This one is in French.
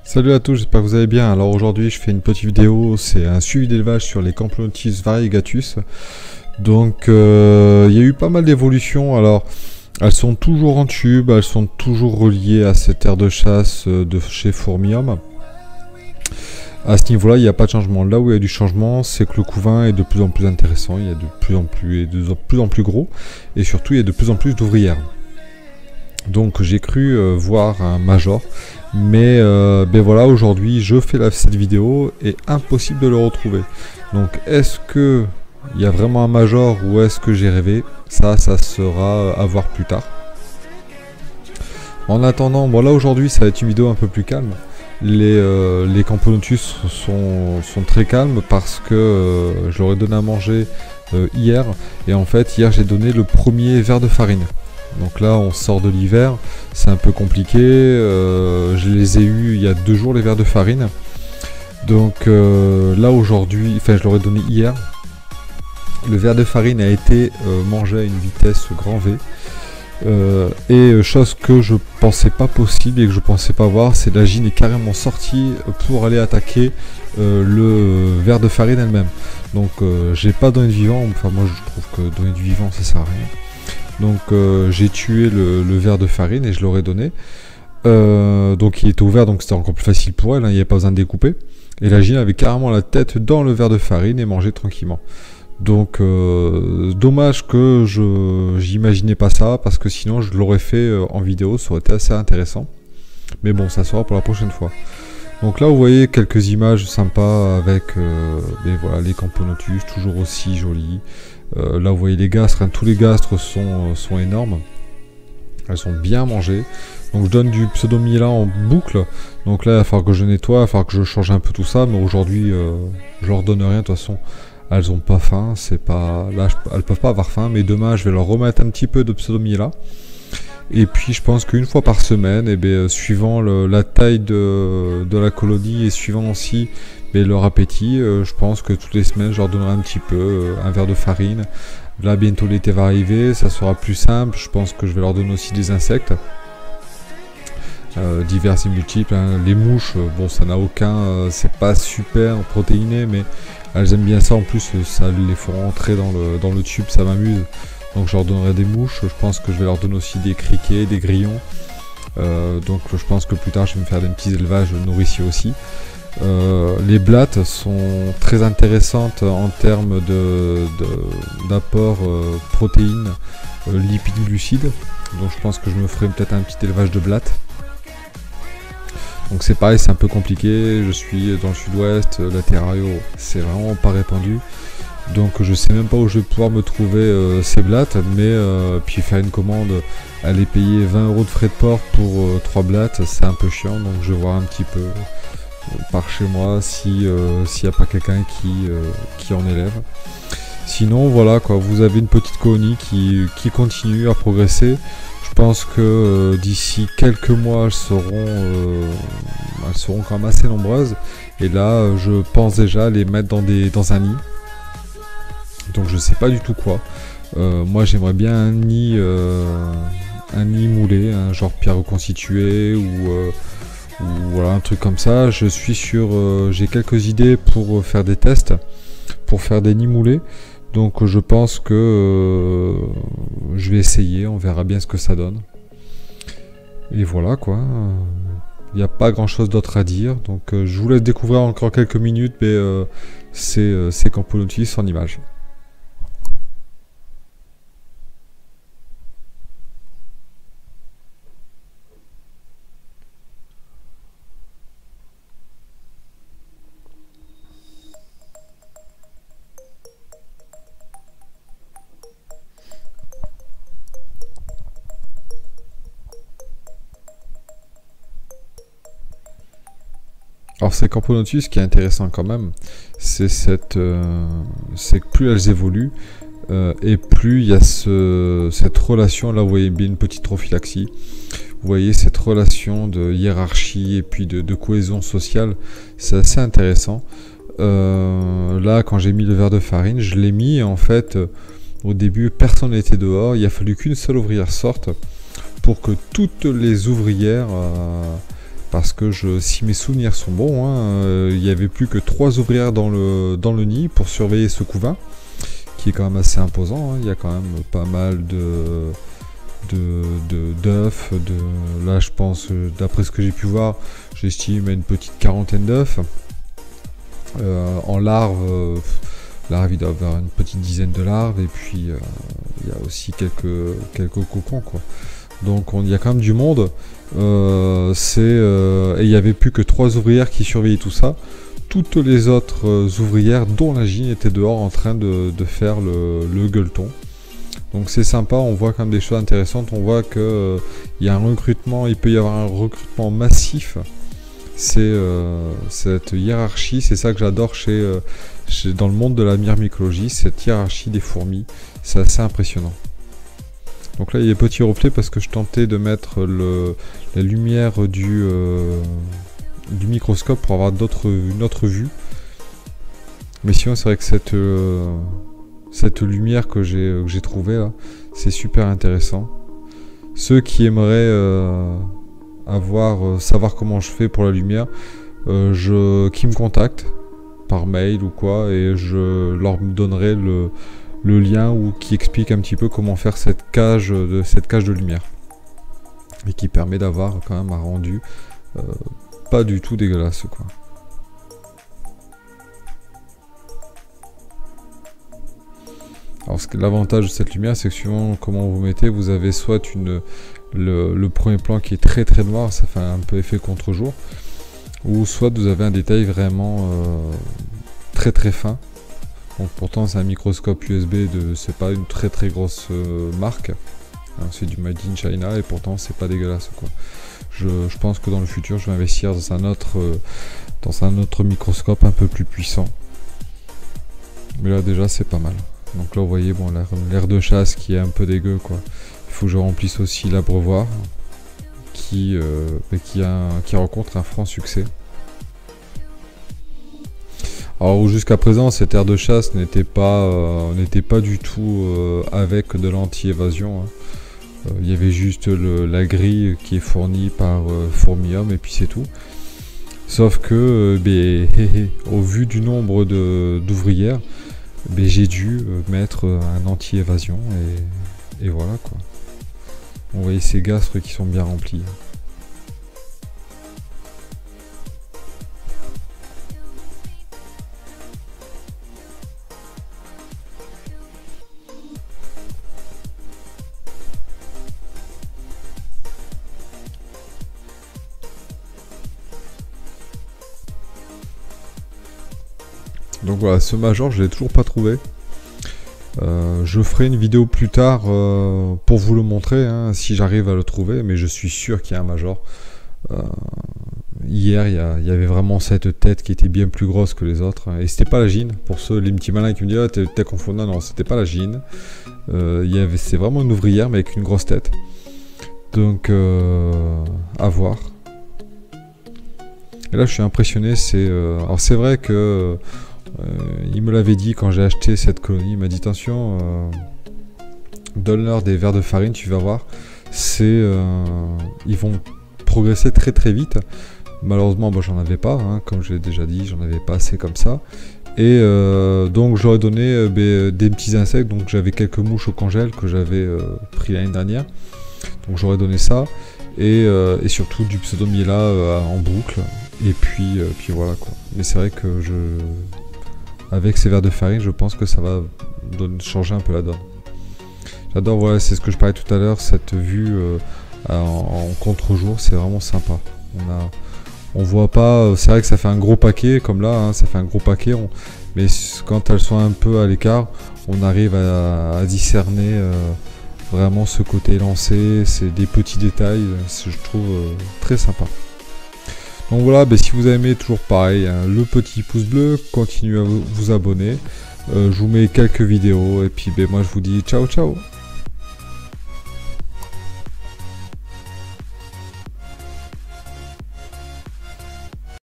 Salut à tous, j'espère que vous allez bien. Alors aujourd'hui je fais une petite vidéo, c'est un suivi d'élevage sur les Camplonotus variegatus. Donc il y a eu pas mal d'évolutions. Alors elles sont toujours en tube, elles sont toujours reliées à cette aire de chasse de chez Fourmium. À ce niveau là il n'y a pas de changement. Là où il y a du changement, c'est que le couvain est de plus en plus intéressant, il y a de plus en plus gros, et surtout il y a de plus en plus d'ouvrières. Donc j'ai cru voir un major, mais ben voilà, aujourd'hui je fais cette vidéo et impossible de le retrouver. Donc est-ce que il y a vraiment un major ou est-ce que j'ai rêvé? Ça sera à voir plus tard. En attendant, bon là aujourd'hui ça va être une vidéo un peu plus calme. Les Camplonotus sont très calmes parce que je leur ai donné à manger hier, et en fait hier j'ai donné le premier verre de farine. Donc là on sort de l'hiver, c'est un peu compliqué, je les ai eus il y a 2 jours les verres de farine. Donc là aujourd'hui, enfin je leur ai donné hier, le verre de farine a été mangé à une vitesse grand V. Et chose que je pensais pas possible et que je pensais pas voir, c'est la gine est carrément sortie pour aller attaquer le verre de farine elle-même. Donc j'ai pas donné de vivant, enfin moi je trouve que donner du vivant ça sert à rien. Donc j'ai tué le verre de farine et je l'aurais donné. Donc il était ouvert, donc c'était encore plus facile pour elle, hein, il n'y avait pas besoin de découper. Et la gine avait carrément la tête dans le verre de farine et mangeait tranquillement. Donc dommage que j'imaginais pas ça, parce que sinon je l'aurais fait en vidéo, ça aurait été assez intéressant. Mais bon, ça sera pour la prochaine fois. Donc là vous voyez quelques images sympas avec voilà, les Camplonotus, toujours aussi jolis. Là vous voyez les gastres, hein, tous les gastres sont énormes. Elles sont bien mangées. Donc je donne du pseudo-miela en boucle. Donc là il va falloir que je nettoie, il va falloir que je change un peu tout ça. Mais aujourd'hui je leur donne rien, de toute façon. Elles ont pas faim, c'est pas. Là elles peuvent pas avoir faim, mais demain je vais leur remettre un petit peu de pseudo-miela. Et puis je pense qu'une fois par semaine, et bien, suivant la taille de la colonie et suivant aussi leur appétit, je pense que toutes les semaines je leur donnerai un petit peu, un verre de farine. Là bientôt l'été va arriver, ça sera plus simple, je pense que je vais leur donner aussi des insectes. Divers et multiples, hein. Les mouches, bon ça n'a aucun, c'est pas super protéiné, mais elles aiment bien ça, en plus ça les fait rentrer dans le tube, ça m'amuse. Donc je leur donnerai des mouches, je pense que je vais leur donner aussi des criquets, des grillons. Donc je pense que plus tard je vais me faire des petits élevages nourriciers aussi. Les blattes sont très intéressantes en termes d'apport protéines, lipides, glucides. Donc je pense que je me ferai peut-être un petit élevage de blattes. Donc c'est pareil, c'est un peu compliqué, je suis dans le sud-ouest, la terrario c'est vraiment pas répandu. Donc je sais même pas où je vais pouvoir me trouver ces blattes, mais puis faire une commande, aller payer 20 € de frais de port pour 3 blattes, c'est un peu chiant. Donc je vais voir un petit peu par chez moi s'il n'y a pas quelqu'un qui en élève. Sinon voilà quoi, vous avez une petite colonie qui continue à progresser. Je pense que d'ici quelques mois elles seront quand même assez nombreuses. Et là je pense déjà les mettre dans un nid. Donc je sais pas du tout quoi. Moi j'aimerais bien un nid moulé, hein, genre pierre reconstituée ou voilà un truc comme ça. Je suis sur, j'ai quelques idées pour faire des tests, pour faire des nids moulés. Donc je pense que je vais essayer, on verra bien ce que ça donne. Et voilà quoi. Il n'y a pas grand chose d'autre à dire. Donc je vous laisse découvrir encore quelques minutes, mais c'est Camplonotus en image. Alors ces Camplonotus, ce qui est intéressant quand même, c'est que plus elles évoluent, et plus il y a cette relation, là vous voyez bien une petite prophylaxie, vous voyez cette relation de hiérarchie et puis de cohésion sociale, c'est assez intéressant. Là quand j'ai mis le verre de farine, je l'ai mis en fait, au début personne n'était dehors, il a fallu qu'une seule ouvrière sorte pour que toutes les ouvrières parce que si mes souvenirs sont bons, hein, il n'y avait plus que 3 ouvrières dans le nid pour surveiller ce couvain, qui est quand même assez imposant, hein. Il y a quand même pas mal d'œufs, là je pense, d'après ce que j'ai pu voir, j'estime à une petite quarantaine d'œufs. En larves, il doit y avoir une petite dizaine de larves, et puis il y a aussi quelques cocons, quoi. Donc il y a quand même du monde, et il n'y avait plus que 3 ouvrières qui surveillaient tout ça. Toutes les autres ouvrières, dont la Gine, étaient dehors en train de faire le gueuleton. Donc c'est sympa, on voit quand même des choses intéressantes, on voit que il y a un recrutement, il peut y avoir un recrutement massif. C'est cette hiérarchie, c'est ça que j'adore dans le monde de la myrmécologie, cette hiérarchie des fourmis, c'est assez impressionnant. Donc là il y a des petits reflets parce que je tentais de mettre la lumière du microscope pour avoir une autre vue. Mais sinon c'est vrai que cette lumière que j'ai trouvée là, c'est super intéressant. Ceux qui aimeraient savoir comment je fais pour la lumière, qui me contactent par mail ou quoi, et je leur donnerai le lien ou qui explique un petit peu comment faire cette cage de lumière, et qui permet d'avoir quand même un rendu pas du tout dégueulasse, quoi. Alors l'avantage de cette lumière, c'est que suivant comment vous mettez, vous avez soit le premier plan qui est très très noir, ça fait un peu effet contre-jour, ou soit vous avez un détail vraiment très très fin. Donc pourtant c'est un microscope USB, c'est pas une très très grosse marque, hein, c'est du Made in China, et pourtant c'est pas dégueulasse, quoi. Je pense que dans le futur je vais investir dans un autre microscope un peu plus puissant. Mais là déjà c'est pas mal. Donc là vous voyez, bon, l'air de chasse qui est un peu dégueu, quoi. Il faut que je remplisse aussi l'abreuvoir qui rencontre un franc succès. Alors jusqu'à présent cet air de chasse n'était pas du tout avec de l'anti-évasion, hein. Il y avait juste la grille qui est fournie par Fourmium, et puis c'est tout. Sauf que au vu du nombre d'ouvrières, j'ai dû mettre un anti-évasion, et voilà, quoi. Vous voyez ces gastres qui sont bien remplis. Donc voilà, ce major je l'ai toujours pas trouvé. Je ferai une vidéo plus tard pour vous le montrer, hein, si j'arrive à le trouver, mais je suis sûr qu'il y a un major. Hier il y avait vraiment cette tête qui était bien plus grosse que les autres, et c'était pas la Gine. Pour les petits malins qui me disent ah t'es confondu, non, c'était pas la Gine. C'est vraiment une ouvrière mais avec une grosse tête. Donc à voir. Et là je suis impressionné, alors c'est vrai que il me l'avait dit quand j'ai acheté cette colonie, il m'a dit attention, donne-leur des verres de farine, tu vas voir, ils vont progresser très très vite. Malheureusement moi j'en avais pas, hein, comme je l'ai déjà dit, j'en avais pas assez comme ça, et donc j'aurais donné des petits insectes. Donc j'avais quelques mouches au congèle que j'avais pris l'année dernière, donc j'aurais donné ça, et surtout du pseudomiela en boucle, et puis voilà, quoi. Mais c'est vrai que avec ces verres de farine, je pense que ça va changer un peu la donne. J'adore, voilà, c'est ce que je parlais tout à l'heure, cette vue en contre-jour, c'est vraiment sympa. On voit pas, c'est vrai que ça fait un gros paquet, comme là, hein, ça fait un gros paquet, mais quand elles sont un peu à l'écart, on arrive à discerner vraiment ce côté lancé, c'est des petits détails, je trouve très sympa. Donc voilà, si vous avez aimé, toujours pareil, hein, le petit pouce bleu, continuez à vous abonner, je vous mets quelques vidéos, et puis moi je vous dis ciao ciao.